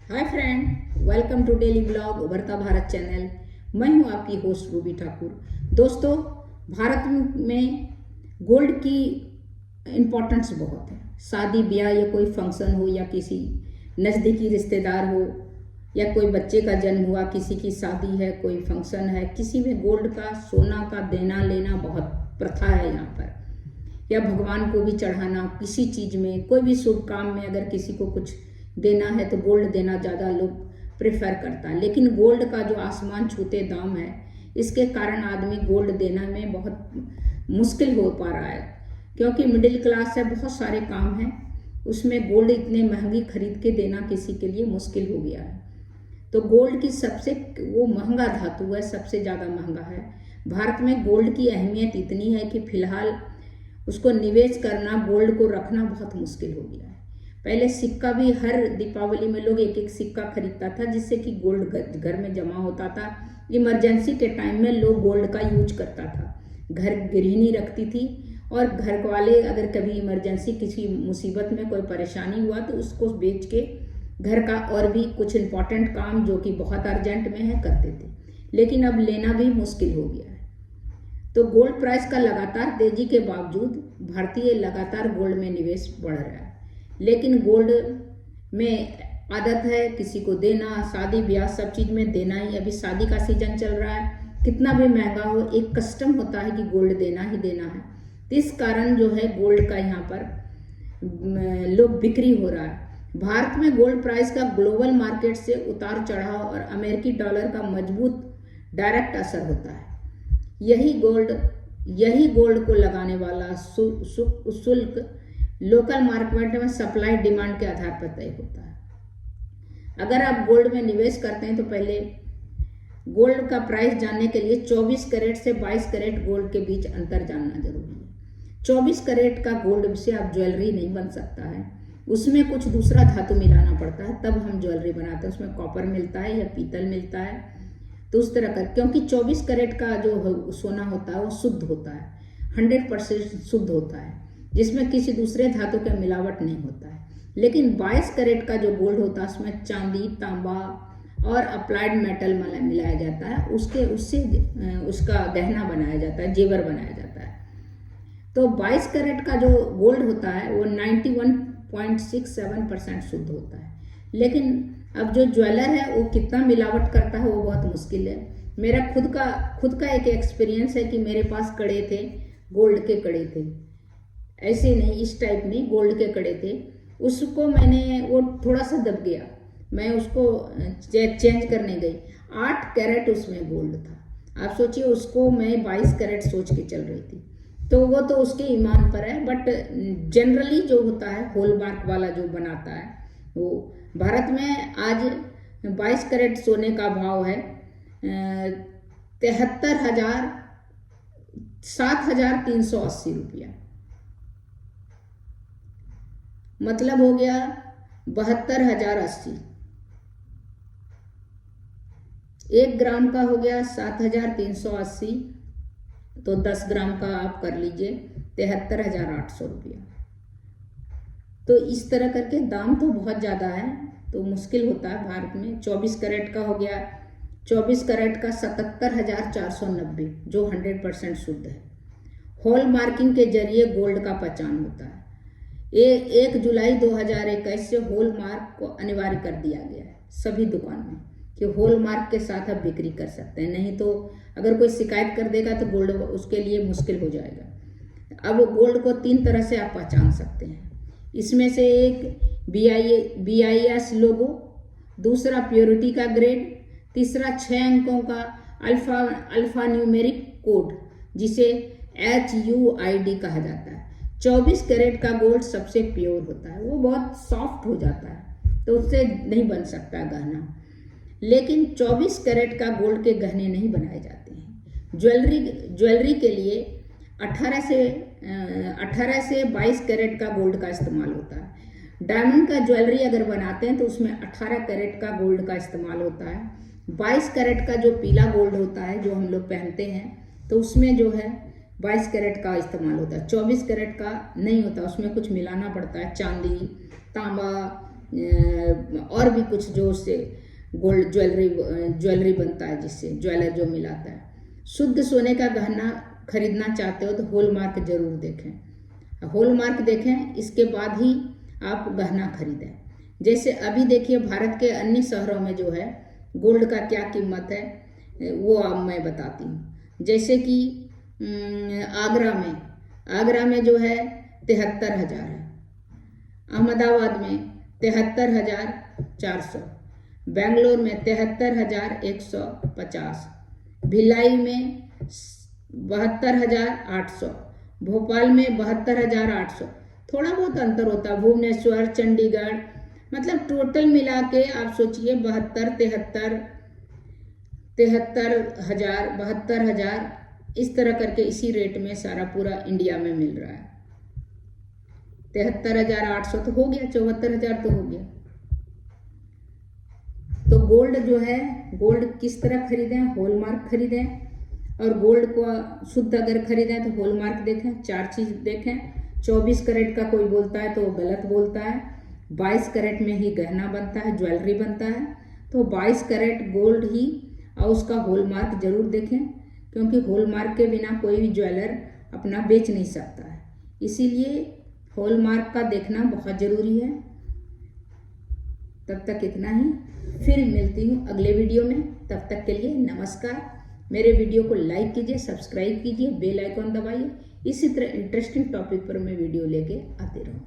Hi friend, welcome to daily blog Ubharta Bharat channel. मैं हूं आपकी होस्ट रूबी ठाकुर। दोस्तों, भारत में गोल्ड की इम्पोर्टेंस बहुत है। शादी ब्याह या कोई फंक्शन हो या किसी नज़दीकी रिश्तेदार हो या कोई बच्चे का जन्म हुआ, किसी की शादी है, कोई फंक्शन है, किसी में गोल्ड का सोना का देना लेना बहुत प्रथा है यहाँ पर। या भगवान को भी चढ़ाना, किसी चीज़ में कोई भी शुभ काम में अगर किसी को कुछ देना है तो गोल्ड देना ज़्यादा लोग प्रेफर करता है। लेकिन गोल्ड का जो आसमान छूते दाम है, इसके कारण आदमी गोल्ड देना में बहुत मुश्किल हो पा रहा है, क्योंकि मिडिल क्लास है, बहुत सारे काम हैं, उसमें गोल्ड इतने महंगी खरीद के देना किसी के लिए मुश्किल हो गया है। तो गोल्ड की सबसे वो महंगा धातु है, सबसे ज़्यादा महंगा है। भारत में गोल्ड की अहमियत इतनी है कि फिलहाल उसको निवेश करना, गोल्ड को रखना बहुत मुश्किल हो गया है। पहले सिक्का भी हर दीपावली में लोग एक एक सिक्का खरीदता था, जिससे कि गोल्ड घर में जमा होता था। इमरजेंसी के टाइम में लोग गोल्ड का यूज करता था। घर गृहिणी रखती थी और घर वाले अगर कभी इमरजेंसी किसी मुसीबत में कोई परेशानी हुआ तो उसको बेच के घर का और भी कुछ इम्पोर्टेंट काम जो कि बहुत अर्जेंट में है करते थे। लेकिन अब लेना भी मुश्किल हो गया है। तो गोल्ड प्राइस का लगातार तेजी के बावजूद भारतीय लगातार गोल्ड में निवेश बढ़ रहा है। लेकिन गोल्ड में आदत है किसी को देना, शादी ब्याह सब चीज़ में देना ही। अभी शादी का सीजन चल रहा है, कितना भी महंगा हो, एक कस्टम होता है कि गोल्ड देना ही देना है। तो इस कारण जो है गोल्ड का यहाँ पर लोग बिक्री हो रहा है। भारत में गोल्ड प्राइस का ग्लोबल मार्केट से उतार चढ़ाव और अमेरिकी डॉलर का मजबूत डायरेक्ट असर होता है। यही गोल्ड को लगाने वाला शुल्क लोकल मार्केट में सप्लाई डिमांड के आधार पर तय होता है। अगर आप गोल्ड में निवेश करते हैं तो पहले गोल्ड का प्राइस जानने के लिए 24 कैरेट से 22 कैरेट गोल्ड के बीच अंतर जानना जरूरी है। 24 कैरेट का गोल्ड से आप ज्वेलरी नहीं बन सकता है, उसमें कुछ दूसरा धातु मिलाना पड़ता है, तब हम ज्वेलरी बनाते हैं। उसमें कॉपर मिलता है या पीतल मिलता है, तो उस तरह का। क्योंकि 24 कैरेट का जो सोना होता है वो शुद्ध होता है, 100% शुद्ध होता है, जिसमें किसी दूसरे धातु का मिलावट नहीं होता है। लेकिन 22 कैरेट का जो गोल्ड होता है उसमें चांदी, तांबा और अप्लाइड मेटल मिलाया जाता है, उससे उसका गहना बनाया जाता है, जेवर बनाया जाता है। तो 22 कैरेट का जो गोल्ड होता है वो 91.67% शुद्ध होता है। लेकिन अब जो ज्वेलर है वो कितना मिलावट करता है वो बहुत मुश्किल है। मेरा खुद का एक एक्सपीरियंस है कि मेरे पास कड़े थे, गोल्ड के कड़े थे, ऐसे नहीं इस टाइप नहीं, गोल्ड के कड़े थे। उसको मैंने, वो थोड़ा सा दब गया, मैं उसको चेंज करने गई, 8 कैरेट उसमें गोल्ड था। आप सोचिए, उसको मैं 22 कैरेट सोच के चल रही थी। तो वो तो उसके ईमान पर है, बट जनरली जो होता है हॉलमार्क वाला जो बनाता है वो। भारत में आज 22 कैरेट सोने का भाव है 7,380 रुपया, मतलब हो गया 72,080। 1 ग्राम का हो गया 7,380, तो 10 ग्राम का आप कर लीजिए 73,800 रुपया। तो इस तरह करके दाम तो बहुत ज़्यादा है, तो मुश्किल होता है भारत में। 24 कैरेट का हो गया, 24 कैरेट का 77,490, जो 100% शुद्ध है। हॉल मार्किंग के जरिए गोल्ड का पहचान होता है। 1 जुलाई 2021 से हॉल मार्क को अनिवार्य कर दिया गया है सभी दुकान में, कि हॉल मार्क के साथ आप बिक्री कर सकते हैं, नहीं तो अगर कोई शिकायत कर देगा तो गोल्ड उसके लिए मुश्किल हो जाएगा। अब गोल्ड को 3 तरह से आप पहचान सकते हैं। इसमें से एक BIS लोगो, दूसरा प्योरिटी का ग्रेड, तीसरा 6 अंकों का अल्फा न्यूमेरिक कोड, जिसे HUID कहा जाता है। 24 कैरेट का गोल्ड सबसे प्योर होता है, वो बहुत सॉफ्ट हो जाता है, तो उससे नहीं बन सकता गहना। लेकिन 24 कैरेट का गोल्ड के गहने नहीं बनाए जाते हैं। ज्वेलरी के लिए 18 से 22 कैरेट का गोल्ड का इस्तेमाल होता है। डायमंड का ज्वेलरी अगर बनाते हैं तो उसमें 18 कैरेट का गोल्ड का इस्तेमाल होता है। 22 कैरेट का जो पीला गोल्ड होता है जो हम लोग पहनते हैं, तो उसमें जो है 22 कैरेट का इस्तेमाल होता है। 24 कैरेट का नहीं होता, उसमें कुछ मिलाना पड़ता है, चांदी, तांबा और भी कुछ जो उससे गोल्ड ज्वेलरी बनता है, जिससे ज्वेलर जो मिलाता है। शुद्ध सोने का गहना खरीदना चाहते हो तो हॉलमार्क जरूर देखें। हॉलमार्क देखें, इसके बाद ही आप गहना खरीदें। जैसे अभी देखिए भारत के अन्य शहरों में जो है गोल्ड का क्या कीमत है वो अब मैं बताती हूँ। जैसे कि आगरा में जो है 73,000 है, अहमदाबाद में 73,400, बेंगलोर में 73,150, भिलाई में 72,800, भोपाल में 72,800। थोड़ा बहुत अंतर होता है, भुवनेश्वर, चंडीगढ़, मतलब टोटल मिला के आप सोचिए 73,000 इस तरह करके इसी रेट में सारा पूरा इंडिया में मिल रहा है। 73,800 तो हो गया, 74,000 तो हो गया। तो गोल्ड जो है, गोल्ड किस तरह खरीदें? हॉलमार्क खरीदें। और गोल्ड को शुद्ध अगर खरीदें तो हॉलमार्क देखें, 4 चीज देखें। 24 कैरेट का कोई बोलता है तो वो गलत बोलता है। 22 कैरेट में ही गहना बनता है, ज्वेलरी बनता है, तो 22 कैरेट गोल्ड ही और उसका हॉलमार्क जरूर देखें, क्योंकि हॉलमार्क के बिना कोई भी ज्वेलर अपना बेच नहीं सकता है। इसीलिए हॉलमार्क का देखना बहुत ज़रूरी है। तब तक इतना ही, फिर मिलती हूँ अगले वीडियो में। तब तक के लिए नमस्कार। मेरे वीडियो को लाइक कीजिए, सब्सक्राइब कीजिए, बेल आइकॉन दबाइए। इसी तरह इंटरेस्टिंग टॉपिक पर मैं वीडियो लेके आती रहूँ।